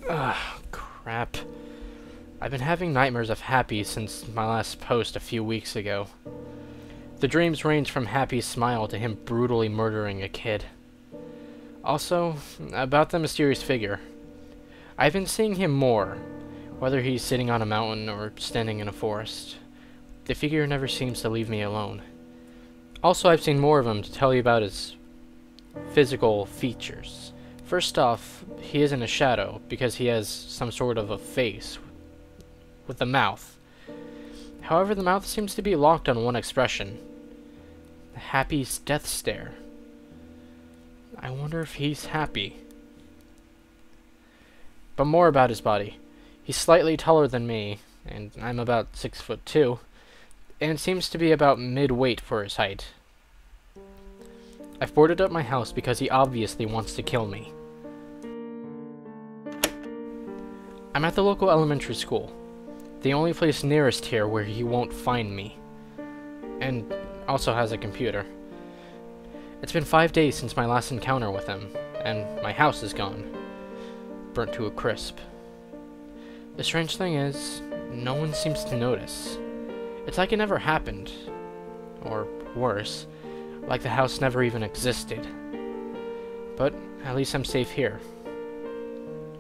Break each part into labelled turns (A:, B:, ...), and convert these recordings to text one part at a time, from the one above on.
A: Ugh, crap. I've been having nightmares of Happy since my last post a few weeks ago. The dreams range from Happy's smile to him brutally murdering a kid. Also, about the mysterious figure. I've been seeing him more, whether he's sitting on a mountain or standing in a forest. The figure never seems to leave me alone. Also, I've seen more of him to tell you about his physical features. First off, he isn't a shadow because he has some sort of a face with a mouth. However, the mouth seems to be locked on one expression. Happy's death stare. I wonder if he's happy. But more about his body. He's slightly taller than me, and I'm about 6'2", and seems to be about mid-weight for his height. I've boarded up my house because he obviously wants to kill me. I'm at the local elementary school, the only place nearest here where he won't find me, and also has a computer. It's been 5 days since my last encounter with him, and my house is gone, burnt to a crisp. The strange thing is, no one seems to notice. It's like it never happened, or worse, like the house never even existed. But at least I'm safe here.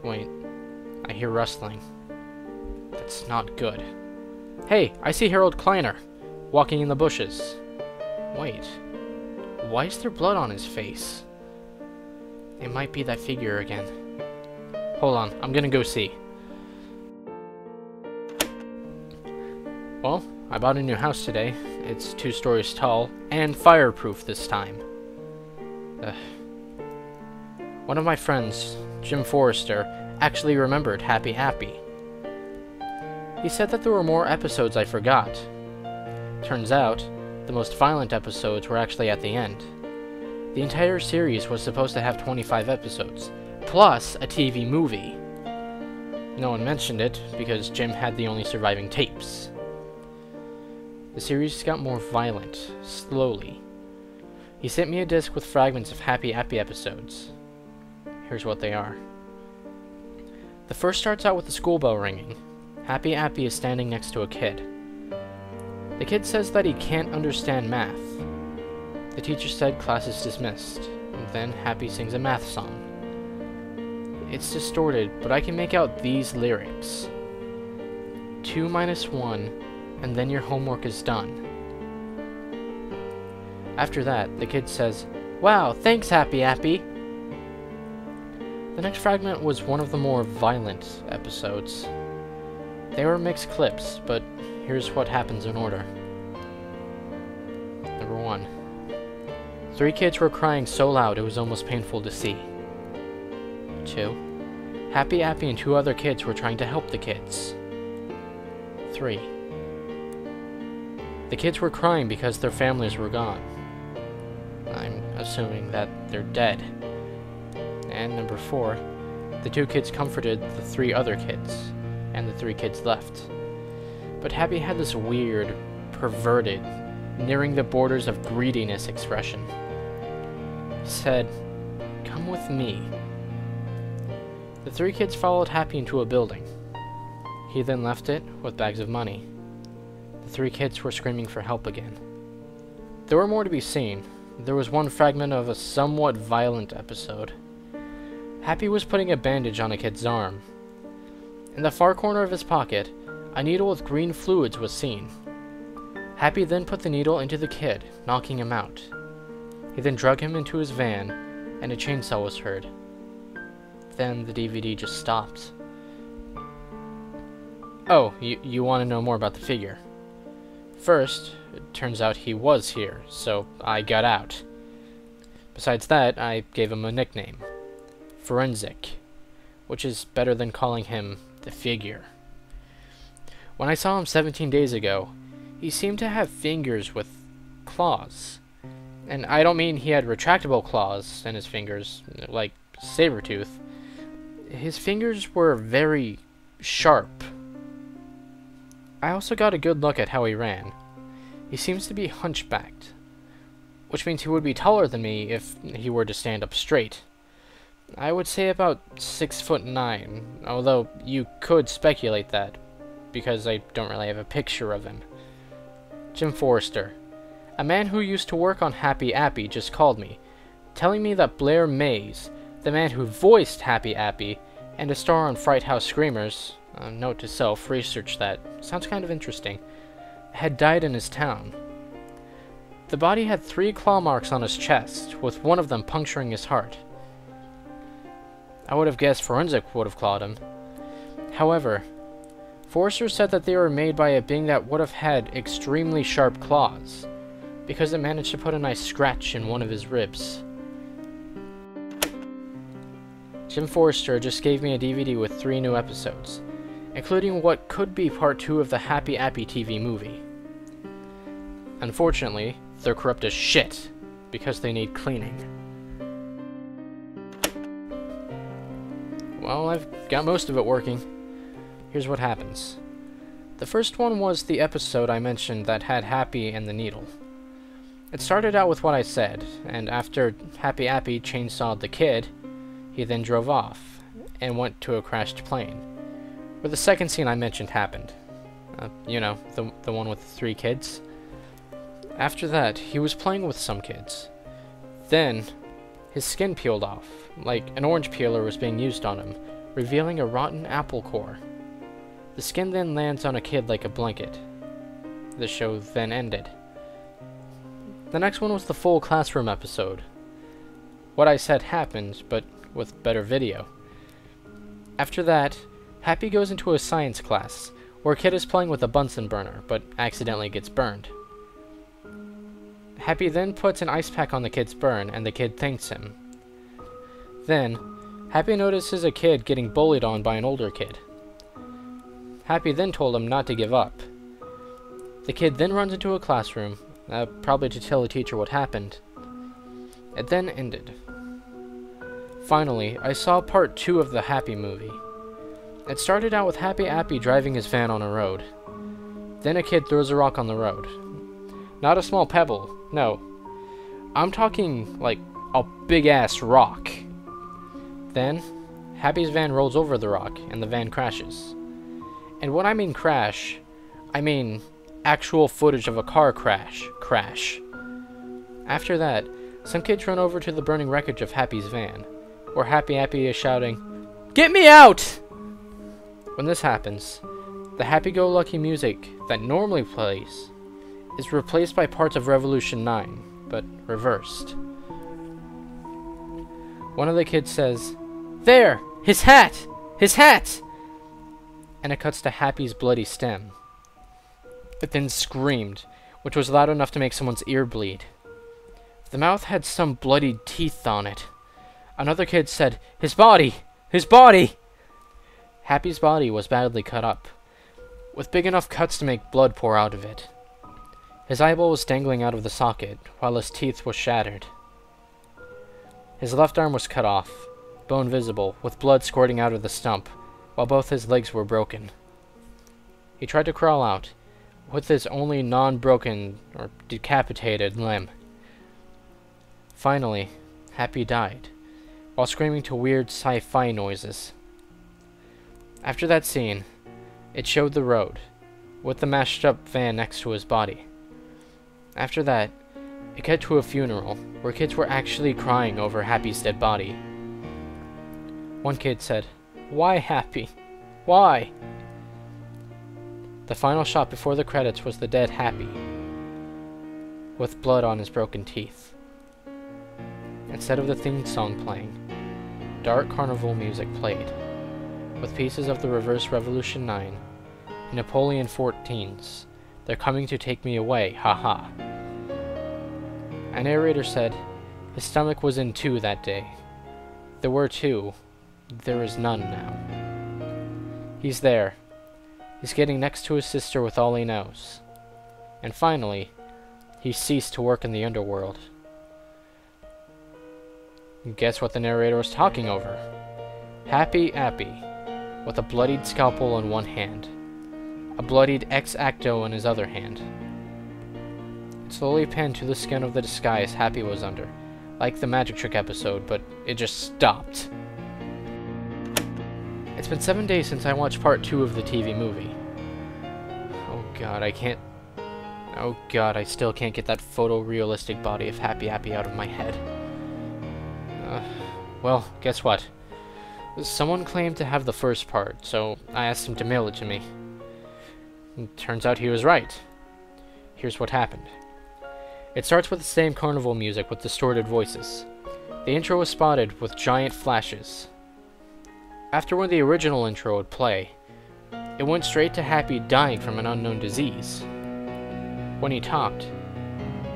A: Wait, I hear rustling. That's not good. Hey, I see Harold Kleiner, walking in the bushes. Wait, why is there blood on his face? It might be that figure again. Hold on, I'm gonna go see. Well, I bought a new house today. It's 2 stories tall, and fireproof this time. One of my friends, Jim Forrester, actually remembered Happy Appy. He said that there were more episodes I forgot. Turns out, the most violent episodes were actually at the end. The entire series was supposed to have 25 episodes, plus a TV movie. No one mentioned it, because Jim had the only surviving tapes. The series got more violent, slowly. He sent me a disc with fragments of Happy Appy episodes. Here's what they are. The first starts out with the school bell ringing. Happy Appy is standing next to a kid. The kid says that he can't understand math. The teacher said class is dismissed, and then Happy sings a math song. It's distorted, but I can make out these lyrics. 2 minus 1, and then your homework is done. After that, the kid says, "Wow, thanks, Happy Appy." The next fragment was one of the more violent episodes. They were mixed clips, but here's what happens in order. Number 1. 3 kids were crying so loud it was almost painful to see. 2. Happy Appy and 2 other kids were trying to help the kids. 3. The kids were crying because their families were gone. I'm assuming that they're dead. And number 4, the 2 kids comforted the 3 other kids, and the 3 kids left. But Happy had this weird, perverted, nearing the borders of greediness expression. He said, "Come with me." The 3 kids followed Happy into a building. He then left it with bags of money. The 3 kids were screaming for help again. There were more to be seen. There was one fragment of a somewhat violent episode. Happy was putting a bandage on a kid's arm. In the far corner of his pocket, a needle with green fluids was seen. Happy then put the needle into the kid, knocking him out. He then drug him into his van, and a chainsaw was heard. Then the DVD just stopped. Oh, you want to know more about the figure? First, it turns out he was here, so I got out. Besides that, I gave him a nickname. Forensic, which is better than calling him the figure. When I saw him 17 days ago, he seemed to have fingers with claws. And I don't mean he had retractable claws in his fingers, like Sabretooth. His fingers were very sharp. I also got a good look at how he ran. He seems to be hunchbacked, which means he would be taller than me if he were to stand up straight. I would say about 6'9", although you could speculate that, because I don't really have a picture of him. Jim Forrester. A man who used to work on Happy Appy just called me, telling me that Blair Mays, the man who voiced Happy Appy, and a star on Fright House Screamers, note to self, research that, sounds kind of interesting, had died in his town. The body had 3 claw marks on his chest, with one of them puncturing his heart. I would have guessed forensic would have clawed him. However, Forrester said that they were made by a being that would have had extremely sharp claws, because it managed to put a nice scratch in one of his ribs. Jim Forrester just gave me a DVD with 3 new episodes, including what could be part 2 of the Happy Appy TV movie. Unfortunately, they're corrupt as shit, because they need cleaning. Well, I've got most of it working. Here's what happens. The first one was the episode I mentioned that had Happy and the needle. It started out with what I said, and after Happy Appy chainsawed the kid, he then drove off, and went to a crashed plane, where the second scene I mentioned happened. You know, the one with the 3 kids. After that, he was playing with some kids. Then, his skin peeled off, like an orange peeler was being used on him, revealing a rotten apple core. The skin then lands on a kid like a blanket. The show then ended. The next one was the full classroom episode. What I said happened, but with better video. After that, Happy goes into a science class, where a kid is playing with a Bunsen burner, but accidentally gets burned. Happy then puts an ice pack on the kid's burn, and the kid thanks him. Then, Happy notices a kid getting bullied on by an older kid. Happy then told him not to give up. The kid then runs into a classroom, probably to tell the teacher what happened. It then ended. Finally, I saw part 2 of the Happy movie. It started out with Happy Appy driving his van on a road. Then a kid throws a rock on the road. Not a small pebble, no. I'm talking like a big-ass rock. Then, Happy's van rolls over the rock, and the van crashes. And when I mean crash, I mean actual footage of a car crash. After that, some kids run over to the burning wreckage of Happy's van, where Happy Appy is shouting, "Get me out!" When this happens, the happy-go-lucky music that normally plays is replaced by parts of Revolution 9, but reversed. One of the kids says, "There! His hat! His hat!" And it cuts to Happy's bloody stem. It then screamed, which was loud enough to make someone's ear bleed. The mouth had some bloodied teeth on it. Another kid said, "His body! His body!" Happy's body was badly cut up, with big enough cuts to make blood pour out of it. His eyeball was dangling out of the socket, while his teeth were shattered. His left arm was cut off, bone visible, with blood squirting out of the stump, while both his legs were broken. He tried to crawl out, with his only non-broken or decapitated limb. Finally, Happy died, while screaming to weird sci-fi noises. After that scene, it showed the road, with the mashed-up van next to his body. After that, it cut to a funeral, where kids were actually crying over Happy's dead body. One kid said, "Why Happy? Why?" The final shot before the credits was the dead Happy, with blood on his broken teeth. Instead of the theme song playing, dark carnival music played, with pieces of the reverse Revolution 9, and Napoleon 14's "They're Coming to Take Me Away, haha." A narrator said, his stomach was in 2 that day. There were 2. There is none now. He's there. He's getting next to his sister with all he knows. And finally, he ceased to work in the underworld. Guess what the narrator was talking over? Happy Appy, with a bloodied scalpel in one hand, a bloodied ex-acto in his other hand. It slowly pinned to the skin of the disguise Happy was under, like the magic trick episode, but it just stopped. It's been 7 days since I watched part 2 of the TV movie. Oh god, Oh god, I still can't get that photorealistic body of Happy Appy out of my head. Well, guess what? Someone claimed to have the first part, so I asked him to mail it to me. And turns out he was right. Here's what happened. It starts with the same carnival music with distorted voices. The intro was spotted with giant flashes. After when the original intro would play, it went straight to Happy dying from an unknown disease. When he talked,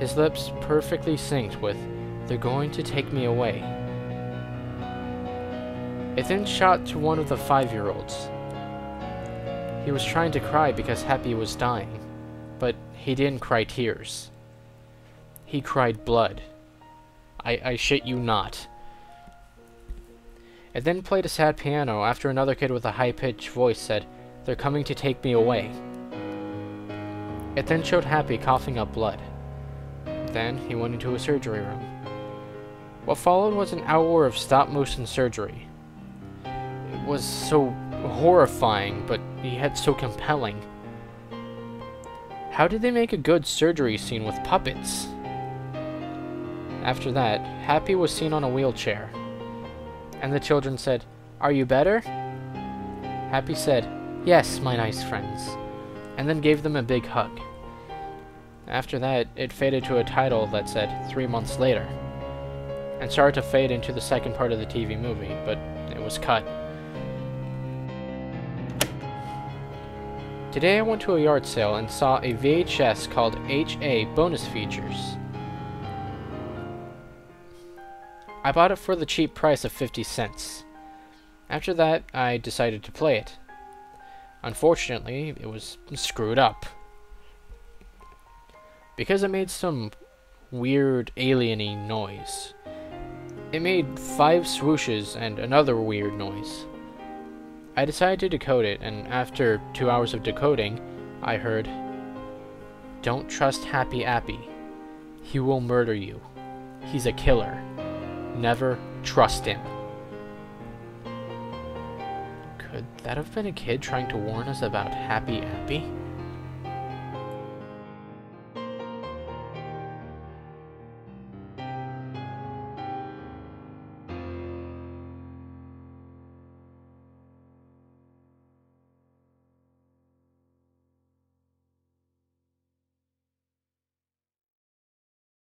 A: his lips perfectly synced with, "They're going to take me away." It then shot to one of the 5-year-olds. He was trying to cry because Happy was dying, but he didn't cry tears. He cried blood. I shit you not. It then played a sad piano after another kid with a high-pitched voice said, "They're coming to take me away." It then showed Happy coughing up blood. Then he went into a surgery room. What followed was an hour of stop-motion surgery. It was so horrifying, but yet so compelling. How did they make a good surgery scene with puppets? After that, Happy was seen on a wheelchair. And the children said, "Are you better?" Happy said, "Yes, my nice friends," and then gave them a big hug. After that, it faded to a title that said 3 months later, and started to fade into the second part of the TV movie, but it was cut. Today I went to a yard sale and saw a VHS called HA Bonus Features. I bought it for the cheap price of 50 cents. After that, I decided to play it. Unfortunately, it was screwed up. Because it made some weird alien-y noise. It made 5 swooshes and another weird noise. I decided to decode it, and after 2 hours of decoding, I heard, "Don't trust Happy Appy. He will murder you. He's a killer. Never trust him." Could that have been a kid trying to warn us about Happy Appy?